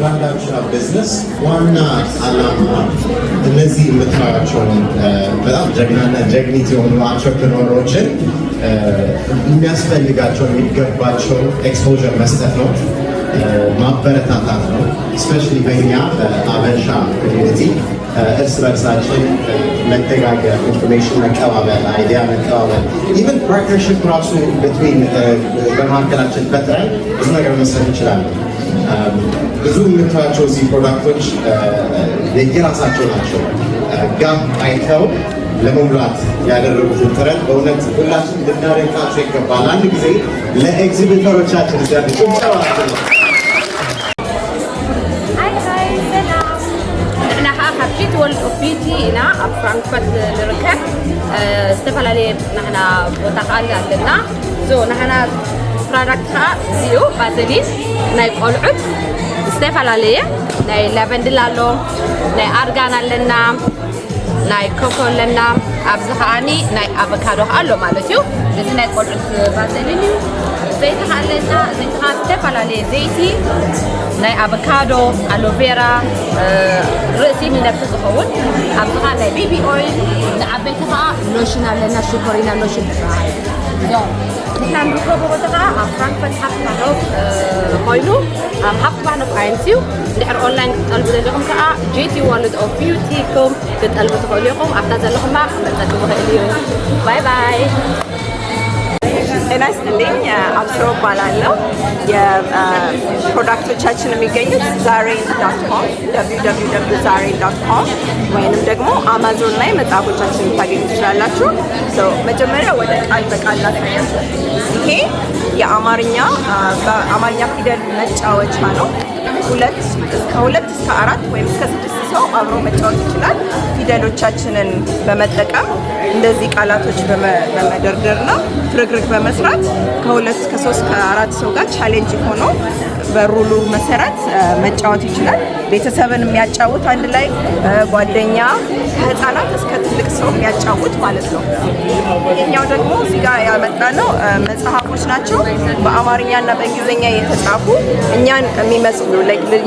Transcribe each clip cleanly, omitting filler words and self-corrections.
የባንዳችሁና ቢዝነስ ዋና ዓላማ እነዚህ የምታዩቸውን በጣም ጀግናና ጀግኒት የሆኑ አንትረፕረነሮችን የሚያስፈልጋቸው የሚገባቸው ኤክስፖዠር መስጠት ነው፣ ማበረታታት ነው። ስፔሻሊ በእኛ በአበሻ ኮሚኒቲ እርስ በርሳችን መተጋገር፣ ኢንፎርሜሽን መቀባበል፣ አይዲያ መቀባበል፣ ኢቨን ፓርትነርሽፕ ራሱ ብትዊን በመካከላችን ፈጥረን ብዙ ነገር መስራት እንችላለን። ብዙ የምታያቸው እዚህ ፕሮዳክቶች የየራሳቸው ናቸው። ጋፕ አይተው ለመሙላት ያደረጉትን ጥረት በእውነት ሁላችን ልናደንቃቸው ይገባል። አንድ ጊዜ ለኤግዚቢተሮቻችን ዘንድ ጭብጨባቸው ነው። حبيت ولد بيتي هنا فرانكفورت نركب استفلالي نحن وتقال عندنا زو نحن برودكتها زيو بازلين ناي قلعت استفلالي ناي لافندل لالو ناي أرغان لنا ناي كوكو لنا أبزخاني ناي أفوكادو قالو مالتيو لذي ناي قلعت بازلين زيتها لنا زيتها استفلالي زيتي ناي أفوكادو ألوفيرا رأسي من نفس الخون أبغى ناي بيبي أويل نعبيتها لوشن علينا شوكورينا لوشن يوم نحن نركب بوتها فرانكفورت حقنا هايلو حقنا نفعينسيو نحن أونلاين تقلبوا لكم كأ جيتي والد أو بيوتيكم تقلبوا تقوليكم أحتاج لكم ما نتقلبوا اليوم باي باي ጤና ይስጥልኝ አብስሮ እባላለሁ የፕሮዳክቶቻችን የሚገኙት zaren.com www.zaren.com ወይንም ደግሞ አማዞን ላይ መጽሐፎቻችን ልታገኙ ትችላላችሁ። መጀመሪያ ወደ ቃል በቃል ላሳያችሁ። ይሄ በአማርኛ ፊደል መጫወቻ ነው። ከሁለት እስከ 4 ወይም እስከ 6 ሰው አብሮ መጫወት ይችላል። ፊደሎቻችንን በመጠቀም እንደዚህ ቃላቶች በመደርደርና ፍርግርግ በመስራት ከ2 እስከ 3 እስከ 4 ሰው ጋር ቻሌንጅ ሆኖ በሩሉ መሰረት መጫወት ይችላል። ቤተሰብን የሚያጫውት አንድ ላይ ጓደኛ ከህፃናት እስከ ትልቅ ሰው የሚያጫውት ማለት ነው። ይሄኛው ደግሞ እዚህ ጋር ያመጣነው መጽሐፎች ናቸው። በአማርኛና በእንግሊዝኛ የተጻፉ እኛን የሚመስሉ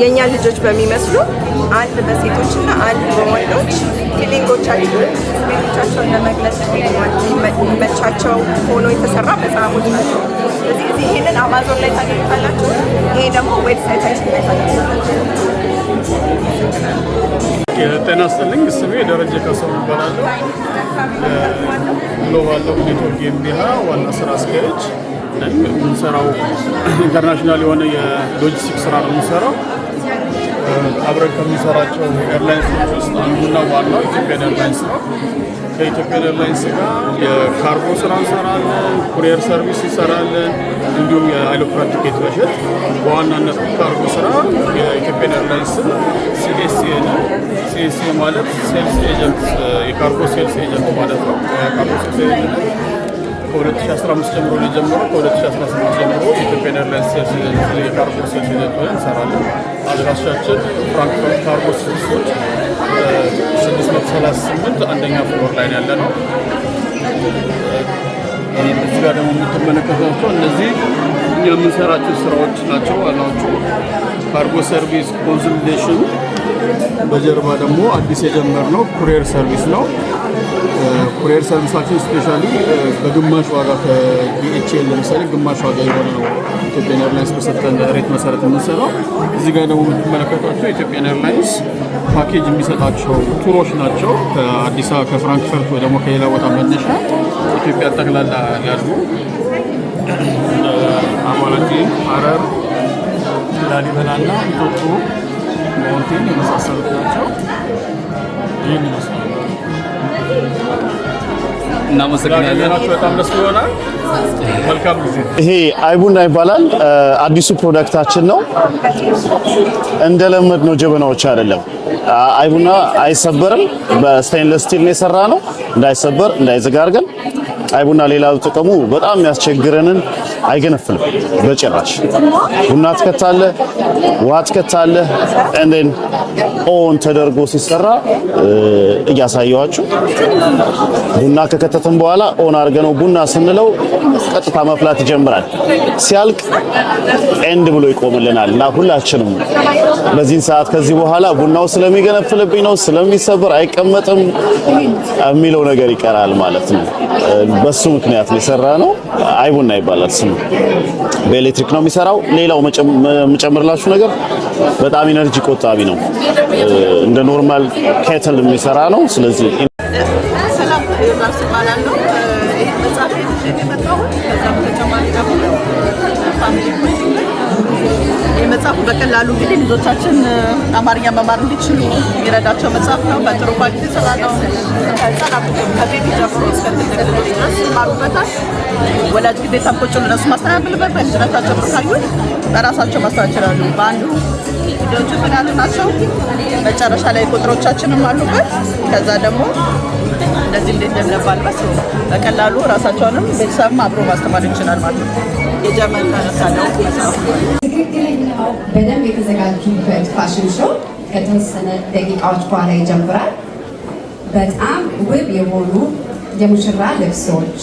የኛ ልጆች በሚመስሉ አንድ በሴቶችና አንድ በወንዶች ፊሊንጎቻቸውን ስሜቶቻቸውን ለመግለጽ የሚመቻቸው ሆኖ የተሰራ መጽሐፎች ናቸው። ስለዚህ ይሄንን አማዞን ላይ ታገኙታላችሁ። ይሄ ደግሞ ዌብሳይታችን ላይ ታገኙታላችሁ። ጤና ይስጥልኝ። ስሜ ደረጀ ካሳው እባላለሁ። ግሎባል ኔትወርክ GmbH ዋና ስራ አስኪያጅ ነኝ። የምንሰራው ኢንተርናሽናል የሆነ የሎጂስቲክስ ስራ ነው የምንሰራው። አብረን ከምንሰራቸው ኤርላይንሶች ውስጥ አንዱና ዋናው ኢትዮጵያን ኤርላይንስ ነው። ከኢትዮጵያን ኤርላይንስ ጋር የካርጎ ስራ እንሰራለን፣ ኩሪየር ሰርቪስ እንሰራለን፣ እንዲሁም የአይሮፕላን ቲኬት መሸጥ። በዋናነት ካርጎ ስራ የኢትዮጵያን ኤርላይንስ CSA ነው። CSA ማለት ሴልስ ኤጀንት፣ የካርጎ ሴልስ ኤጀንት ማለት ነው። ካርጎ ሴልስ ኤጀንት ከ2015 ጀምሮ ነው የጀመረው። ከ2018 ጀምሮ የኢትዮጵያን ኤርላይንስ ሴልስ ኤጀንት የካርጎ ሴልስ ኤጀንት ሆነን እንሰራለን። አድራሻችን ፍራንክፈርት ካርጎ ሰርቪሶች 638 አንደኛ ፍሎር ላይ ያለ ነው። እዚህ ጋር ደግሞ የምትመለከቷቸው እነዚህ እኛ የምንሰራቸው ስራዎች ናቸው። ዋናዎቹ ካርጎ ሰርቪስ ኮንሶሊዴሽን፣ በጀርባ ደግሞ አዲስ የጀመርነው ኩሪየር ሰርቪስ ነው። ኩሪየር ሰርቪሳችን ስፔሻሊ በግማሽ ዋጋ ከDHL ለምሳሌ ግማሽ ዋጋ የሆነ ነው ኢትዮጵያን ኤርላይንስ በሰጠን ሬት መሰረት የምንሰራው። እዚህ ጋር ደግሞ የምትመለከቷቸው ኢትዮጵያን ኤርላይንስ ፓኬጅ የሚሰጣቸው ቱሮች ናቸው። ከአዲስ አበባ ከፍራንክፈርት ወይ ደግሞ ከሌላ ቦታ መነሻ ኢትዮጵያ ጠቅላላ ያሉ አማራጭ፣ ሐረር፣ ላሊበላና እንጦጦ ማውንቴን የመሳሰሉት ናቸው። ይህን ይመስላል። እናመሰግናለን። በጣም ደስ ይሆናል። መልካም ጊዜ። ይሄ አይቡና ይባላል። አዲሱ ፕሮዳክታችን ነው። እንደለመድነው ጀበናዎች አይደለም። አይቡና አይሰበርም። በስቴንለስ ስቲል ነው የሰራ ነው። እንዳይሰበር እንዳይዘጋ አድርገን አይቡና ሌላው ጥቅሙ በጣም የሚያስቸግረንን አይገነፍልም በጭራሽ። ቡና ትከታለህ፣ ውሃ ትከታለህ፣ እንደን ኦን ተደርጎ ሲሰራ እያሳየዋችሁ ቡና ከከተተን በኋላ ኦን አድርገነው ቡና ስንለው ቀጥታ መፍላት ይጀምራል። ሲያልቅ ኤንድ ብሎ ይቆምልናል እና ሁላችንም በዚህ ሰዓት ከዚህ በኋላ ቡናው ስለሚገነፍልብኝ ነው ስለሚሰብር አይቀመጥም የሚለው ነገር ይቀራል ማለት ነው። በሱ ምክንያት ነው የሰራነው። አይ ቡና ይባላል ስሙ። በኤሌክትሪክ ነው የሚሰራው። ሌላው መጨመርላችሁ ነገር በጣም ኢነርጂ ቆጣቢ ነው። እንደ ኖርማል ኬትል የሚሰራ ነው። ስለዚህ ሰላም ዮናስ እባላለሁ። ይሄ መጽሐፍ የመጣው ከዛ በተጨማሪ ደግሞ ፋሚሊ የመጽሐፉ በቀላሉ እንግዲህ ልጆቻችን አማርኛ መማር እንዲችሉ የሚረዳቸው መጽሐፍ ነው። በጥሩ ኳሊቲ ስራ ነው። ከቤቢ ጀምሮ እስከ ትልቅ ልጆች ድረስ ይማሩበታል። ወላጅ ግዴታ ቁጭ ብሎ እነሱ ማስተካከልበት በልጅነታቸው ካዩ በራሳቸው ማስተካከል ይችላሉ። በአንዱ ቪዲዮቹ ምናሉ ናቸው። መጨረሻ ላይ ቁጥሮቻችንም አሉበት። ከዛ ደግሞ እንደዚህ እንዴት እንደምንባልበት በቀላሉ ራሳቸውንም ቤተሰብም አብሮ ማስተማር ይችላል ማለት ነው። የጀርመን ታሪክ ያለው ትክክለኛው በደንብ የተዘጋጁበት ፋሽን ሾው ከተወሰነ ደቂቃዎች በኋላ ይጀምራል። በጣም ውብ የሆኑ የሙሽራ ልብሶች፣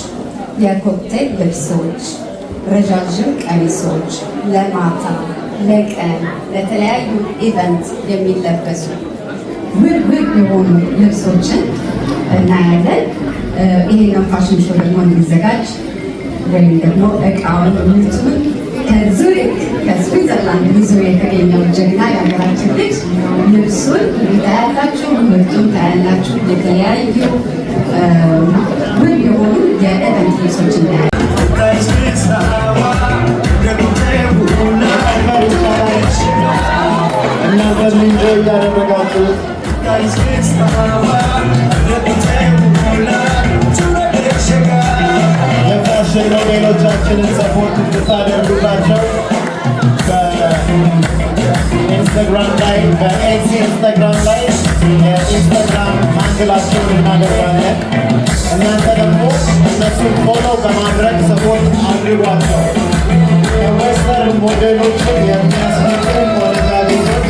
የኮክቴል ልብሶች፣ ረዣዥም ቀሚሶች ለማታ፣ ለቀን፣ ለተለያዩ ኢቨንት የሚለበሱ ውብ የሆኑ ልብሶችን እናያለን። ይሄኛው ፋሽን ሾው ደግሞ እንዲዘጋጅ ወይም ደግሞ እቃውን ምርቱን ከዙሪክ ከስዊዘርላንድ ይዞ የተገኘው ጀግና የሀገራችን ልጅ ልብሱን ታያላችሁ፣ ምርቱን ታያላችሁ። የተለያዩ ውብ የሆኑ የኢቨንት ልብሶች እናያለን። እናንተም ኢንጆይ እያደረጋችሁ የፋሽን ሞዴሎቻችንን ሰፖርት እንድታደርጉላቸው በኢንስታግራም ላይ በኤክስ ኢንስታግራም ላይ የኢንስታግራም ሃንድላቸውን እናደርጋለን። እናንተ ደግሞ እነሱን ፎሎ በማድረግ ሰፖርት አድርጓቸው። የዌስተርን ሞዴሎችን የሚያስፈቅሩ ወረዳጌቶች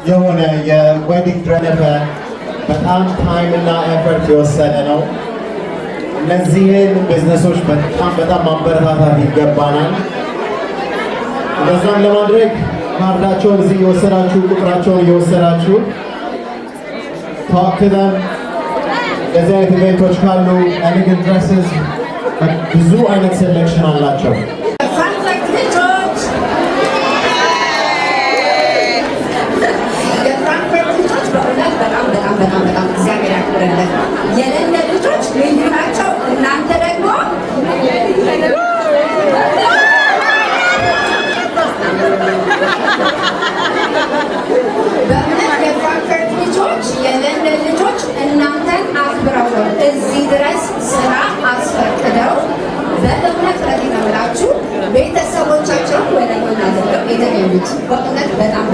የሆነ የዌዲንግ ድሬስ በጣም ታይም እና ኤፈርት የወሰደ ነው። እነዚህን ቢዝነሶች በጣም ማበረታታት ይገባናል። እንደዛም ለማድረግ ካርዳቸውን እዚህ እየወሰዳችሁ ቁጥራቸውን እየወሰዳችሁ ታክ ቱ ዘም። እንደዚህ አይነት ኢቨንቶች ካሉ ኤሌገንት ድሬስስ ብዙ አይነት ሴሌክሽን አላቸው። በጣም እግዚአብሔር ያክብርልን። የለንደን ልጆች ልዩ ናቸው። እናንተ ደግሞ በእውነት የፍራንክፈርት ልጆች የለንደን ልጆች እናንተን አክብረው ነው እዚህ ድረስ ስራ አስፈቅደው በእውነት እውነቴን ነው የምላችሁ ቤተሰቦቻቸውን ወደ ጎን አድርገው የተገኙት። በእውነት በጣም